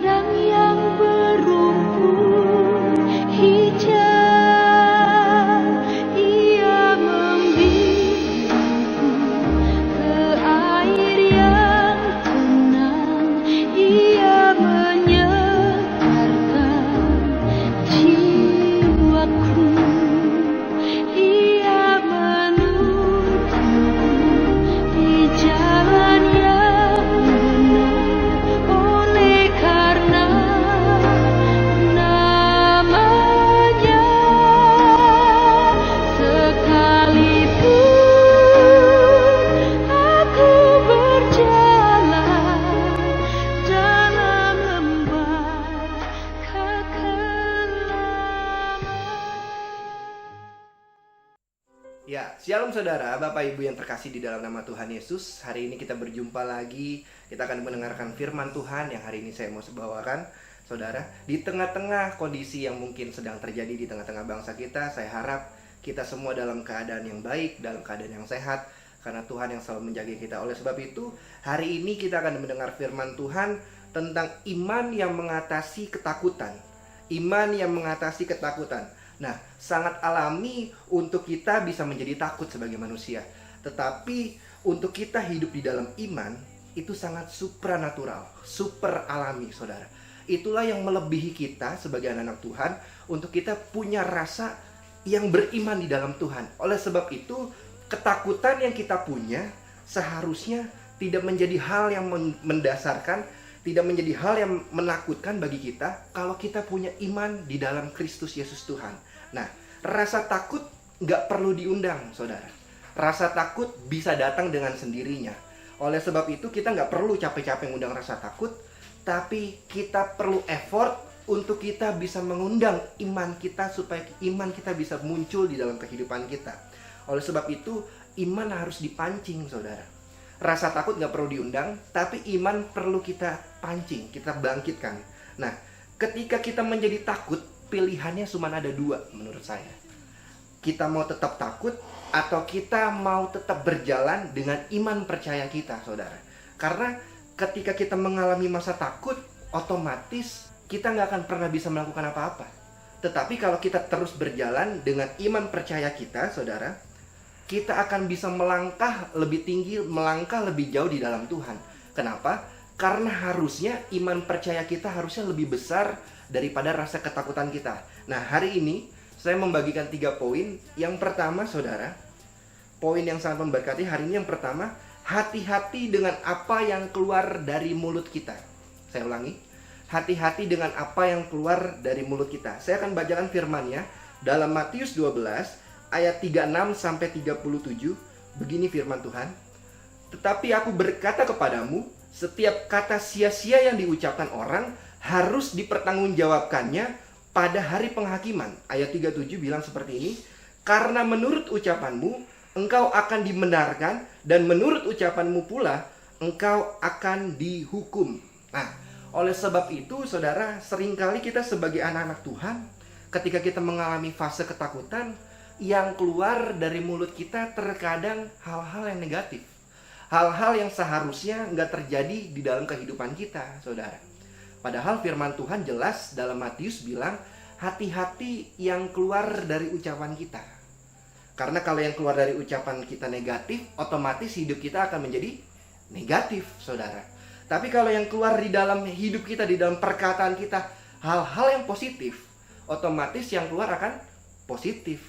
padang yang berumput hijau, Ia membimbingku ke air yang tenang, Ia menyegarkan jiwaku, Ia menuntunku di jalan yang benar, oleh karena namanya. Sekalipun aku berjalan dalam lembah kekelaman. Ya, shalom saudara, Bapak Ibu yang terkasih di dalam nama Tuhan Yesus. Hari ini kita berjumpa lagi. Kita akan mendengarkan firman Tuhan yang hari ini saya mau bawakan. Saudara, di tengah-tengah kondisi yang mungkin sedang terjadi di tengah-tengah bangsa kita, saya harap kita semua dalam keadaan yang baik, dalam keadaan yang sehat, karena Tuhan yang selalu menjaga kita. Oleh sebab itu, hari ini kita akan mendengar firman Tuhan tentang iman yang mengatasi ketakutan. Iman yang mengatasi ketakutan. Nah, sangat alami untuk kita bisa menjadi takut sebagai manusia. Tetapi untuk kita hidup di dalam iman, itu sangat supranatural, super alami, saudara. Itulah yang melebihi kita sebagai anak-anak Tuhan, untuk kita punya rasa yang beriman di dalam Tuhan. Oleh sebab itu, ketakutan yang kita punya seharusnya tidak menjadi hal yang mendasarkan, tidak menjadi hal yang menakutkan bagi kita kalau kita punya iman di dalam Kristus Yesus Tuhan. Nah, rasa takut nggak perlu diundang, saudara. Rasa takut bisa datang dengan sendirinya. Oleh sebab itu, kita nggak perlu capek-capek mengundang rasa takut, tapi kita perlu effort untuk kita bisa mengundang iman kita, supaya iman kita bisa muncul di dalam kehidupan kita. Oleh sebab itu, iman harus dipancing, saudara. Rasa takut nggak perlu diundang, tapi iman perlu kita pancing, kita bangkitkan. Nah, ketika kita menjadi takut, pilihannya cuma ada dua menurut saya. Kita mau tetap takut, atau kita mau tetap berjalan dengan iman percaya kita, saudara. Karena ketika kita mengalami masa takut, otomatis kita nggak akan pernah bisa melakukan apa-apa. Tetapi kalau kita terus berjalan dengan iman percaya kita, saudara, kita akan bisa melangkah lebih tinggi, melangkah lebih jauh di dalam Tuhan. Kenapa? Karena harusnya iman percaya kita harusnya lebih besar daripada rasa ketakutan kita. Nah, hari ini saya membagikan 3 poin. Yang pertama, saudara, poin yang sangat memberkati hari ini, yang pertama, hati-hati dengan apa yang keluar dari mulut kita. Saya ulangi, hati-hati dengan apa yang keluar dari mulut kita. Saya akan bacakan firman-Nya dalam Matius 12 ayat 36 sampai 37. Begini firman Tuhan. Tetapi aku berkata kepadamu, setiap kata sia-sia yang diucapkan orang harus dipertanggungjawabkannya pada hari penghakiman. Ayat 37 bilang seperti ini. Karena menurut ucapanmu engkau akan dibenarkan, dan menurut ucapanmu pula engkau akan dihukum. Nah, oleh sebab itu, saudara, seringkali kita sebagai anak-anak Tuhan, ketika kita mengalami fase ketakutan, yang keluar dari mulut kita terkadang hal-hal yang negatif. Hal-hal yang seharusnya nggak terjadi di dalam kehidupan kita, saudara. Padahal firman Tuhan jelas dalam Matius bilang, hati-hati yang keluar dari ucapan kita. Karena kalau yang keluar dari ucapan kita negatif, otomatis hidup kita akan menjadi negatif, saudara. Tapi kalau yang keluar di dalam hidup kita, di dalam perkataan kita, hal-hal yang positif, otomatis yang keluar akan positif.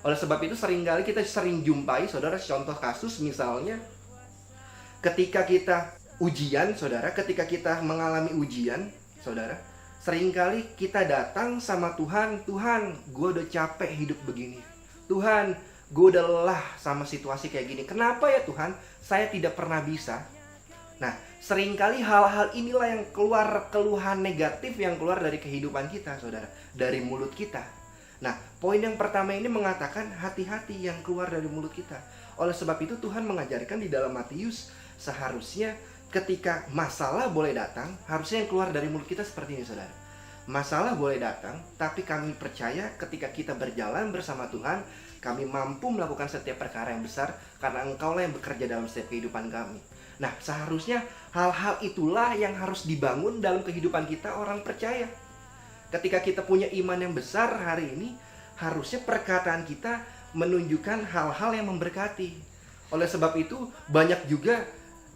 Oleh sebab itu seringkali kita sering jumpai, saudara, contoh kasus misalnya ketika kita ujian, saudara, ketika kita mengalami ujian, saudara, seringkali kita datang sama Tuhan, Tuhan, gue udah capek hidup begini. Tuhan, gue udah lelah sama situasi kayak gini. Kenapa ya Tuhan, saya tidak pernah bisa? Nah, seringkali hal-hal inilah yang keluar, keluhan negatif yang keluar dari kehidupan kita, saudara, dari mulut kita. Nah, poin yang pertama ini mengatakan hati-hati yang keluar dari mulut kita. Oleh sebab itu Tuhan mengajarkan di dalam Matius, seharusnya ketika masalah boleh datang, harusnya yang keluar dari mulut kita seperti ini, saudara. Masalah boleh datang, tapi kami percaya ketika kita berjalan bersama Tuhan, kami mampu melakukan setiap perkara yang besar, karena Engkaulah yang bekerja dalam setiap kehidupan kami. Nah, seharusnya hal-hal itulah yang harus dibangun dalam kehidupan kita orang percaya. Ketika kita punya iman yang besar hari ini, harusnya perkataan kita menunjukkan hal-hal yang memberkati. Oleh sebab itu, banyak juga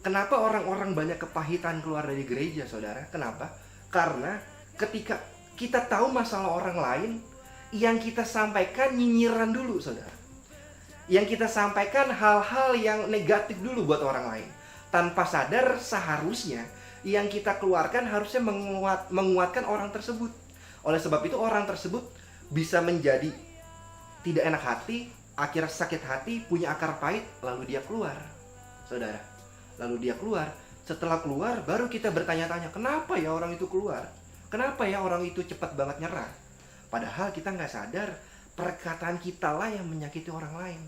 kenapa orang-orang banyak kepahitan keluar dari gereja, saudara. Kenapa? Karena ketika kita tahu masalah orang lain, yang kita sampaikan nyinyiran dulu, saudara. Yang kita sampaikan hal-hal yang negatif dulu buat orang lain. Tanpa sadar seharusnya yang kita keluarkan harusnya menguatkan orang tersebut. Oleh sebab itu orang tersebut bisa menjadi tidak enak hati, akhirnya sakit hati, punya akar pahit, lalu dia keluar, saudara. Lalu dia keluar. Setelah keluar, baru kita bertanya-tanya, kenapa ya orang itu keluar? Kenapa ya orang itu cepat banget nyerah? Padahal kita nggak sadar, perkataan kita lah yang menyakiti orang lain.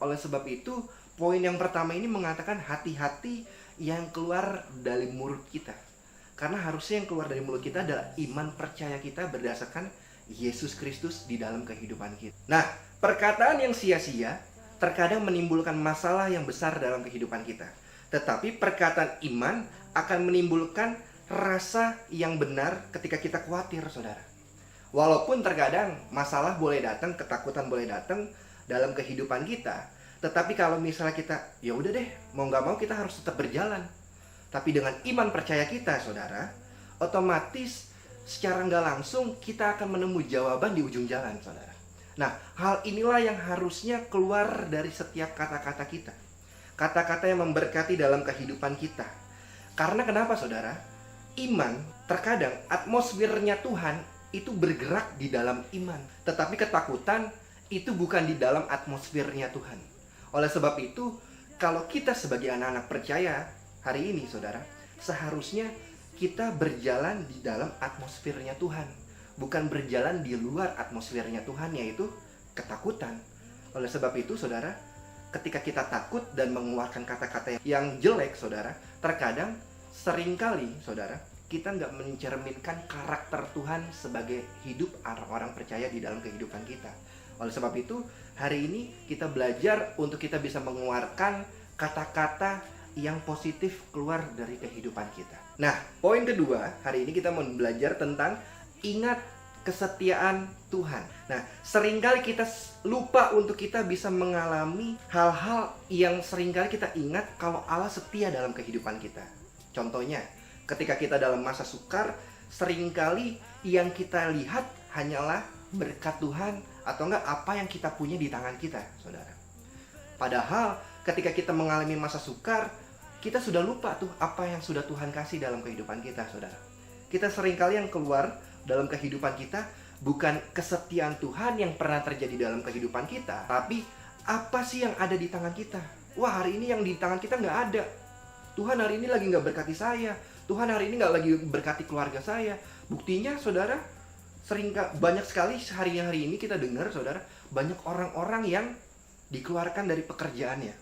Oleh sebab itu, poin yang pertama ini mengatakan hati-hati yang keluar dari mulut kita. Karena harusnya yang keluar dari mulut kita adalah iman percaya kita berdasarkan Yesus Kristus di dalam kehidupan kita. Nah, perkataan yang sia-sia terkadang menimbulkan masalah yang besar dalam kehidupan kita. Tetapi perkataan iman akan menimbulkan rasa yang benar ketika kita khawatir, saudara. Walaupun terkadang masalah boleh datang, ketakutan boleh datang dalam kehidupan kita, tetapi kalau misalnya kita, ya udah deh, mau nggak mau kita harus tetap berjalan. Tapi dengan iman percaya kita, saudara, otomatis secara nggak langsung kita akan menemui jawaban di ujung jalan, saudara. Nah, hal inilah yang harusnya keluar dari setiap kata-kata kita. Kata-kata yang memberkati dalam kehidupan kita. Karena kenapa, saudara? Iman, terkadang atmosfernya Tuhan itu bergerak di dalam iman. Tetapi ketakutan itu bukan di dalam atmosfernya Tuhan. Oleh sebab itu, kalau kita sebagai anak-anak percaya hari ini, saudara, seharusnya kita berjalan di dalam atmosfernya Tuhan, bukan berjalan di luar atmosfernya Tuhan, yaitu ketakutan. Oleh sebab itu, saudara, ketika kita takut dan mengeluarkan kata-kata yang jelek, saudara, terkadang seringkali, saudara, kita nggak mencerminkan karakter Tuhan sebagai hidup orang-orang percaya di dalam kehidupan kita. Oleh sebab itu, hari ini kita belajar untuk kita bisa mengeluarkan kata-kata yang positif keluar dari kehidupan kita. Nah, poin kedua, hari ini kita mau belajar tentang ingat kesetiaan Tuhan. Nah, seringkali kita lupa untuk kita bisa mengalami hal-hal yang seringkali kita ingat kalau Allah setia dalam kehidupan kita. Contohnya, ketika kita dalam masa sukar, seringkali yang kita lihat hanyalah berkat Tuhan atau enggak apa yang kita punya di tangan kita, saudara. Padahal ketika kita mengalami masa sukar, kita sudah lupa tuh apa yang sudah Tuhan kasih dalam kehidupan kita, saudara. Kita seringkali yang keluar dalam kehidupan kita bukan kesetiaan Tuhan yang pernah terjadi dalam kehidupan kita, tapi apa sih yang ada di tangan kita. Wah, hari ini yang di tangan kita nggak ada. Tuhan hari ini lagi nggak berkati saya. Tuhan hari ini nggak lagi berkati keluarga saya. Buktinya, saudara, banyak sekali hari-hari ini kita dengar, saudara, banyak orang-orang yang dikeluarkan dari pekerjaannya.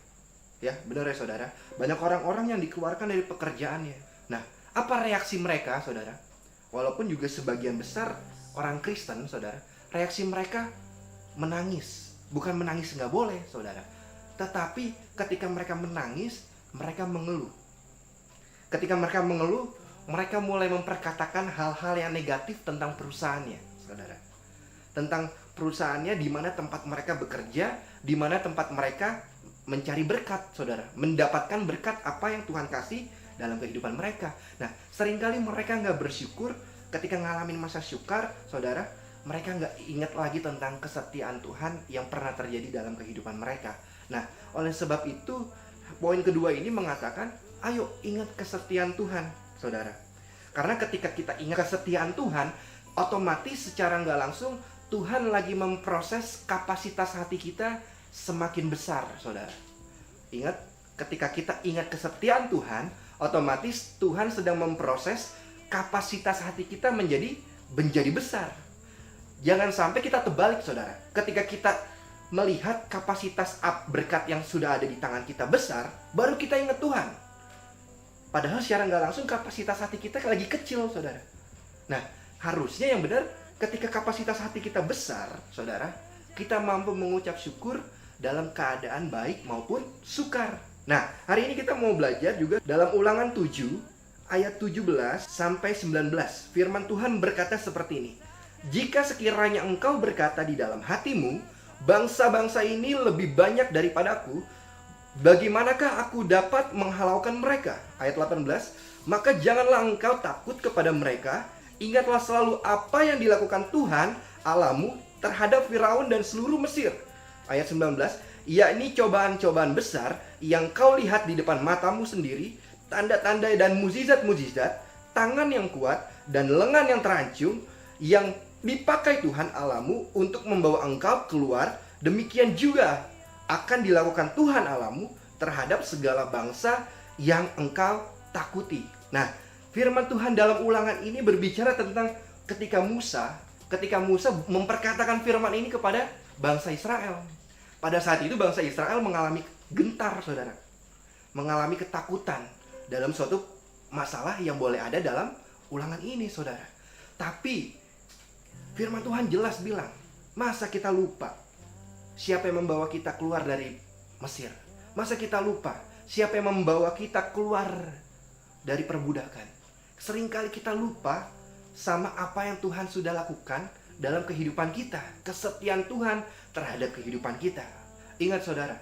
Ya, benar ya, saudara. Banyak orang-orang yang dikeluarkan dari pekerjaannya. Nah, apa reaksi mereka, saudara? Walaupun juga sebagian besar orang Kristen, saudara, reaksi mereka menangis. Bukan menangis nggak boleh, saudara. Tetapi ketika mereka menangis, mereka mengeluh. Ketika mereka mengeluh, mereka mulai memperkatakan hal-hal yang negatif tentang perusahaannya, saudara. Tentang perusahaannya, di mana tempat mereka bekerja, di mana tempat mereka mencari berkat, saudara. Mendapatkan berkat apa yang Tuhan kasih dalam kehidupan mereka. Nah, seringkali mereka nggak bersyukur ketika ngalamin masa sukar, saudara. Mereka nggak ingat lagi tentang kesetiaan Tuhan yang pernah terjadi dalam kehidupan mereka. Nah, oleh sebab itu, poin kedua ini mengatakan, ayo ingat kesetiaan Tuhan, saudara. Karena ketika kita ingat kesetiaan Tuhan, otomatis secara nggak langsung Tuhan lagi memproses kapasitas hati kita semakin besar, saudara. Ingat, ketika kita ingat kesetiaan Tuhan, otomatis Tuhan sedang memproses kapasitas hati kita menjadi besar. Jangan sampai kita terbalik, saudara. Ketika kita melihat kapasitas berkat yang sudah ada di tangan kita besar, baru kita ingat Tuhan. Padahal secara nggak langsung kapasitas hati kita lagi kecil, saudara. Nah, harusnya yang benar, ketika kapasitas hati kita besar, saudara, kita mampu mengucap syukur dalam keadaan baik maupun sukar. Nah, hari ini kita mau belajar juga dalam Ulangan 7 ayat 17 sampai 19. Firman Tuhan berkata seperti ini. Jika sekiranya engkau berkata di dalam hatimu, bangsa-bangsa ini lebih banyak daripadaku, bagaimanakah aku dapat menghalaukan mereka? Ayat 18. Maka janganlah engkau takut kepada mereka, ingatlah selalu apa yang dilakukan Tuhan Allahmu terhadap Firaun dan seluruh Mesir. Ayat 19. Yakni cobaan-cobaan besar yang kau lihat di depan matamu sendiri, tanda-tanda dan mukjizat-mukjizat, tangan yang kuat dan lengan yang terancung, yang dipakai Tuhan Allahmu untuk membawa engkau keluar, demikian juga akan dilakukan Tuhan Allahmu terhadap segala bangsa yang engkau takuti. Nah, firman Tuhan dalam Ulangan ini berbicara tentang ketika Musa memperkatakan firman ini kepada bangsa Israel. Pada saat itu bangsa Israel mengalami gentar, saudara. Mengalami ketakutan dalam suatu masalah yang boleh ada dalam ulangan ini, saudara. Tapi firman Tuhan jelas bilang, masa kita lupa siapa yang membawa kita keluar dari Mesir? Masa kita lupa siapa yang membawa kita keluar dari perbudakan? Seringkali kita lupa sama apa yang Tuhan sudah lakukan dalam kehidupan kita, kesetiaan Tuhan terhadap kehidupan kita. Ingat saudara,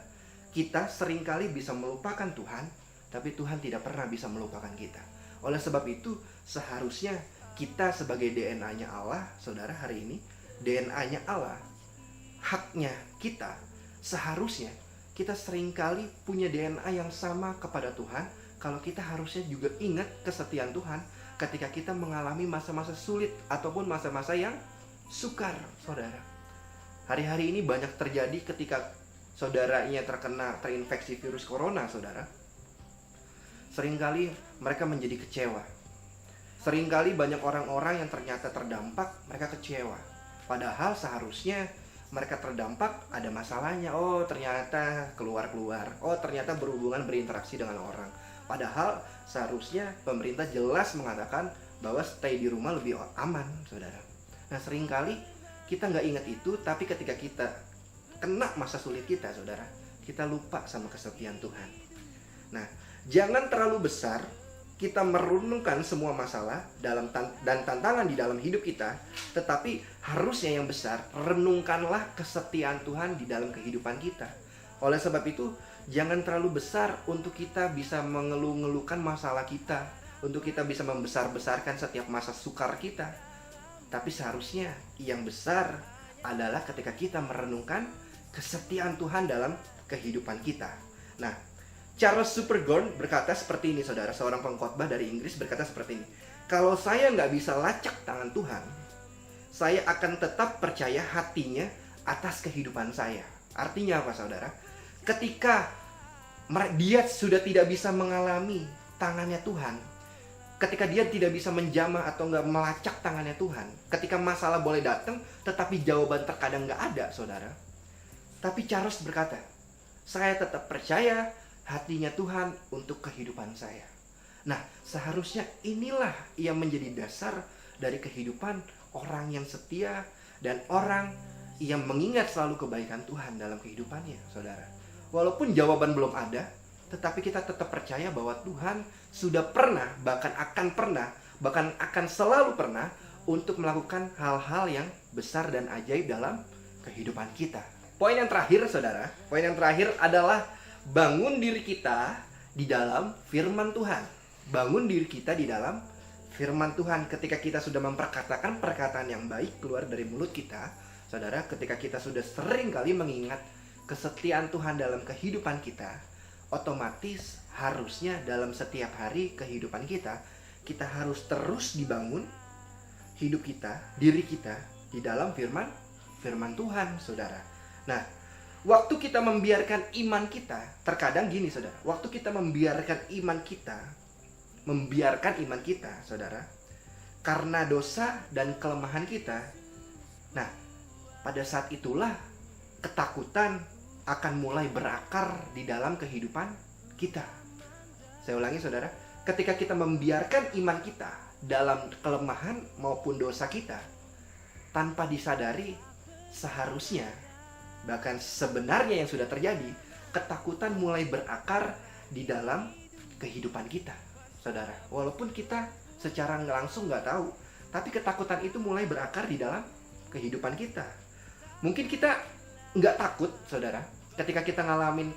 kita seringkali bisa melupakan Tuhan, tapi Tuhan tidak pernah bisa melupakan kita. Oleh sebab itu, seharusnya kita sebagai DNA-nya Allah, saudara, hari ini DNA-nya Allah, haknya kita, seharusnya kita seringkali punya DNA yang sama kepada Tuhan. Kalau kita harusnya juga ingat kesetiaan Tuhan ketika kita mengalami masa-masa sulit ataupun masa-masa yang sukar, saudara. Hari-hari ini banyak terjadi ketika saudaranya terinfeksi virus corona, saudara. Seringkali mereka menjadi kecewa. Seringkali banyak orang-orang yang ternyata terdampak, mereka kecewa. Padahal seharusnya mereka terdampak ada masalahnya. Oh, ternyata keluar-keluar. Oh, ternyata berhubungan berinteraksi dengan orang. Padahal seharusnya pemerintah jelas mengatakan bahwa stay di rumah lebih aman, saudara. Nah, seringkali kita nggak ingat itu, tapi ketika kita kena masa sulit kita, saudara, kita lupa sama kesetiaan Tuhan. Nah, jangan terlalu besar kita merenungkan semua masalah dan tantangan di dalam hidup kita, tetapi harusnya yang besar, renungkanlah kesetiaan Tuhan di dalam kehidupan kita. Oleh sebab itu, jangan terlalu besar untuk kita bisa mengeluh-ngeluhkan masalah kita, untuk kita bisa membesar-besarkan setiap masa sukar kita. Tapi seharusnya yang besar adalah ketika kita merenungkan kesetiaan Tuhan dalam kehidupan kita. Nah, Charles Spurgeon berkata seperti ini, saudara. Seorang pengkhotbah dari Inggris berkata seperti ini. Kalau saya nggak bisa lacak tangan Tuhan, saya akan tetap percaya hatinya atas kehidupan saya. Artinya apa, saudara? Ketika dia sudah tidak bisa mengalami tangannya Tuhan, ketika dia tidak bisa menjamah atau nggak melacak tangannya Tuhan, ketika masalah boleh datang, tetapi jawaban terkadang nggak ada, saudara. Tapi Charles berkata, saya tetap percaya hatinya Tuhan untuk kehidupan saya. Nah, seharusnya inilah yang menjadi dasar dari kehidupan orang yang setia dan orang yang mengingat selalu kebaikan Tuhan dalam kehidupannya, saudara. Walaupun jawaban belum ada, tetapi kita tetap percaya bahwa Tuhan sudah pernah, bahkan akan selalu pernah untuk melakukan hal-hal yang besar dan ajaib dalam kehidupan kita. Poin yang terakhir, saudara, poin yang terakhir adalah bangun diri kita di dalam firman Tuhan. Bangun diri kita di dalam firman Tuhan. Ketika kita sudah memperkatakan perkataan yang baik keluar dari mulut kita, saudara, ketika kita sudah sering kali mengingat kesetiaan Tuhan dalam kehidupan kita, otomatis harusnya dalam setiap hari kehidupan kita, kita harus terus dibangun hidup kita, diri kita di dalam firman Tuhan, saudara. Nah, waktu kita membiarkan iman kita, terkadang gini, saudara. Waktu kita membiarkan iman kita, saudara, karena dosa dan kelemahan kita. Nah, pada saat itulah ketakutan akan mulai berakar di dalam kehidupan kita. Saya ulangi, saudara. Ketika kita membiarkan iman kita dalam kelemahan maupun dosa kita, tanpa disadari, seharusnya bahkan sebenarnya yang sudah terjadi, ketakutan mulai berakar di dalam kehidupan kita, saudara. Walaupun kita secara langsung nggak tahu, tapi ketakutan itu mulai berakar di dalam kehidupan kita. Mungkin kita nggak takut, saudara, ketika kita ngalamin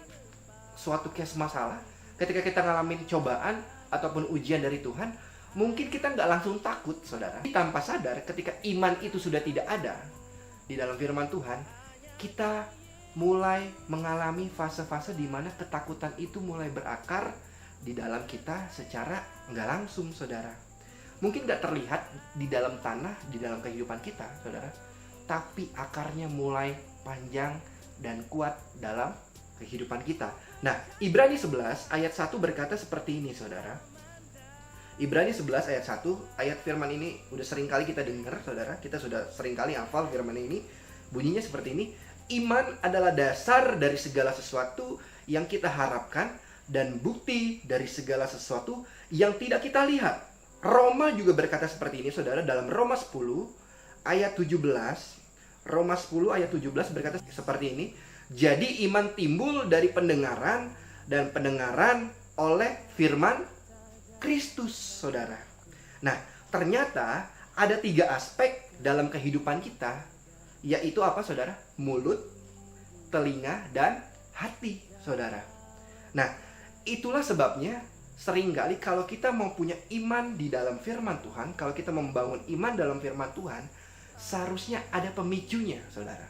suatu case masalah, ketika kita ngalamin cobaan ataupun ujian dari Tuhan, mungkin kita nggak langsung takut, saudara. Tanpa sadar, ketika iman itu sudah tidak ada di dalam firman Tuhan, kita mulai mengalami fase-fase di mana ketakutan itu mulai berakar di dalam kita secara nggak langsung, saudara. Mungkin nggak terlihat di dalam tanah, di dalam kehidupan kita, saudara, tapi akarnya mulai panjang dan kuat dalam kehidupan kita. Nah, Ibrani 11 ayat 1 berkata seperti ini, saudara. Ibrani 11 ayat 1, ayat firman ini udah sering kali kita dengar, saudara. Kita sudah sering kali hafal firman ini. Bunyinya seperti ini: iman adalah dasar dari segala sesuatu yang kita harapkan dan bukti dari segala sesuatu yang tidak kita lihat. Roma juga berkata seperti ini, saudara, dalam Roma 10 ayat 17. Roma 10 ayat 17 berkata seperti ini: jadi iman timbul dari pendengaran, dan pendengaran oleh firman Kristus, saudara. Nah, ternyata ada 3 aspek dalam kehidupan kita, yaitu apa, saudara? Mulut, telinga, dan hati, saudara. Nah, itulah sebabnya seringkali kalau kita mau punya iman di dalam firman Tuhan, kalau kita membangun iman dalam firman Tuhan, seharusnya ada pemicunya, saudara.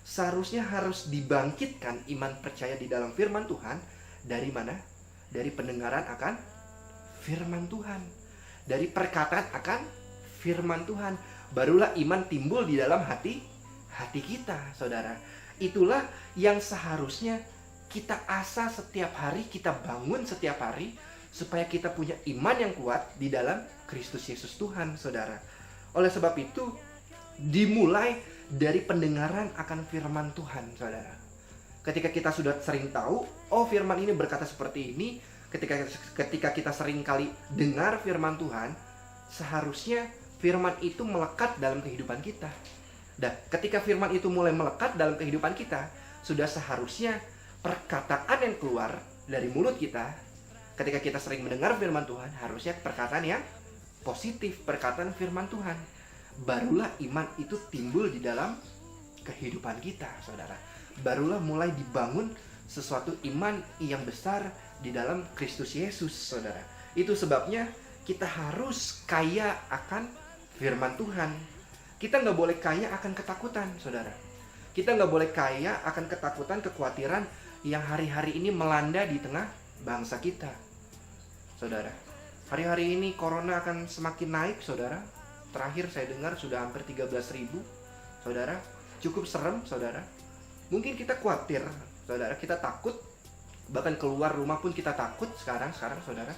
Seharusnya harus dibangkitkan iman percaya di dalam firman Tuhan. Dari mana? Dari pendengaran akan firman Tuhan, dari perkataan akan firman Tuhan. Barulah iman timbul di dalam hati kita, saudara. Itulah yang seharusnya kita asah setiap hari, kita bangun setiap hari, supaya kita punya iman yang kuat di dalam Kristus Yesus Tuhan, saudara. Oleh sebab itu, dimulai dari pendengaran akan firman Tuhan, saudara. Ketika kita sudah sering tahu, oh firman ini berkata seperti ini, ketika kita sering kali dengar firman Tuhan, seharusnya firman itu melekat dalam kehidupan kita. Dan ketika firman itu mulai melekat dalam kehidupan kita, sudah seharusnya perkataan yang keluar dari mulut kita, ketika kita sering mendengar firman Tuhan, harusnya perkataan yang positif, perkataan firman Tuhan. Barulah iman itu timbul di dalam kehidupan kita, saudara. Barulah mulai dibangun sesuatu iman yang besar di dalam Kristus Yesus, saudara. Itu sebabnya kita harus kaya akan firman Tuhan. Kita nggak boleh kaya akan ketakutan, saudara. Kita nggak boleh kaya akan ketakutan, kekhawatiran yang hari-hari ini melanda di tengah bangsa kita, saudara. Hari-hari ini corona akan semakin naik, saudara. Terakhir saya dengar sudah hampir 13.000, saudara. Cukup serem, saudara. Mungkin kita khawatir, saudara. Kita takut. Bahkan keluar rumah pun kita takut sekarang, saudara.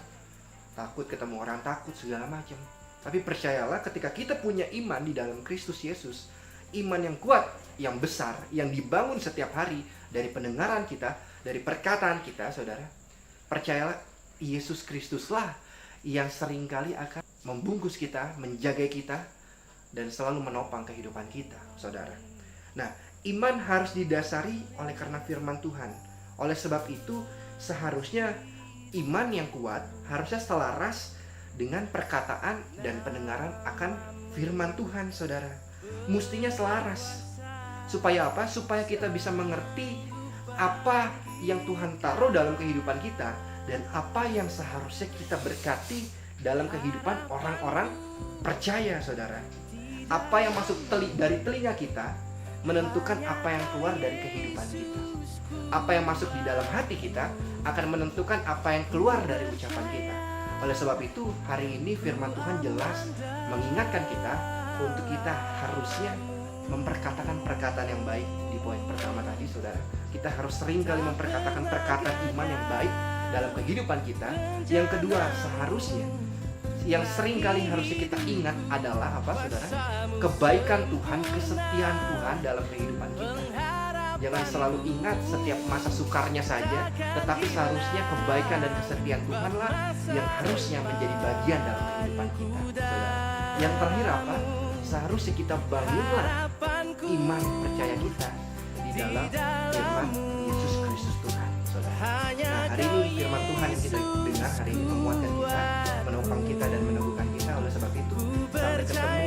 Takut ketemu orang, takut segala macam. Tapi percayalah, ketika kita punya iman di dalam Kristus Yesus, iman yang kuat, yang besar, yang dibangun setiap hari dari pendengaran kita, dari perkataan kita, saudara. Percayalah, Yesus Kristuslah yang seringkali akan membungkus kita, menjaga kita, dan selalu menopang kehidupan kita, saudara. Nah, iman harus didasari oleh karena firman Tuhan. Oleh sebab itu, seharusnya iman yang kuat harusnya selaras dengan perkataan dan pendengaran akan firman Tuhan, saudara. Mestinya selaras. Supaya apa? Supaya kita bisa mengerti apa yang Tuhan taruh dalam kehidupan kita, dan apa yang seharusnya kita berkati dalam kehidupan orang-orang percaya, saudara. Apa yang masuk dari telinga kita menentukan apa yang keluar dari kehidupan kita. Apa yang masuk di dalam hati kita akan menentukan apa yang keluar dari ucapan kita. Oleh sebab itu, hari ini firman Tuhan jelas mengingatkan kita untuk kita harusnya memperkatakan perkataan yang baik. Di poin pertama tadi, saudara, kita harus sering kali memperkatakan perkataan iman yang baik dalam kehidupan kita. Yang kedua, seharusnya yang sering kali harusnya kita ingat adalah apa, saudara? Kebaikan Tuhan, kesetiaan Tuhan dalam kehidupan kita. Jangan selalu ingat setiap masa sukarnya saja, tetapi seharusnya kebaikan dan kesetiaan Tuhanlah yang harusnya menjadi bagian dalam kehidupan kita, saudara. Yang terakhir apa? Seharusnya kita bangunlah iman percaya kita di dalam firman Yesus Kristus Tuhan, saudara. Nah, hari ini firman Tuhan yang kita dengar hari ini menguatkan kita, menopang kita dan meneguhkan kita. Oleh sebab itu, sampai ketemu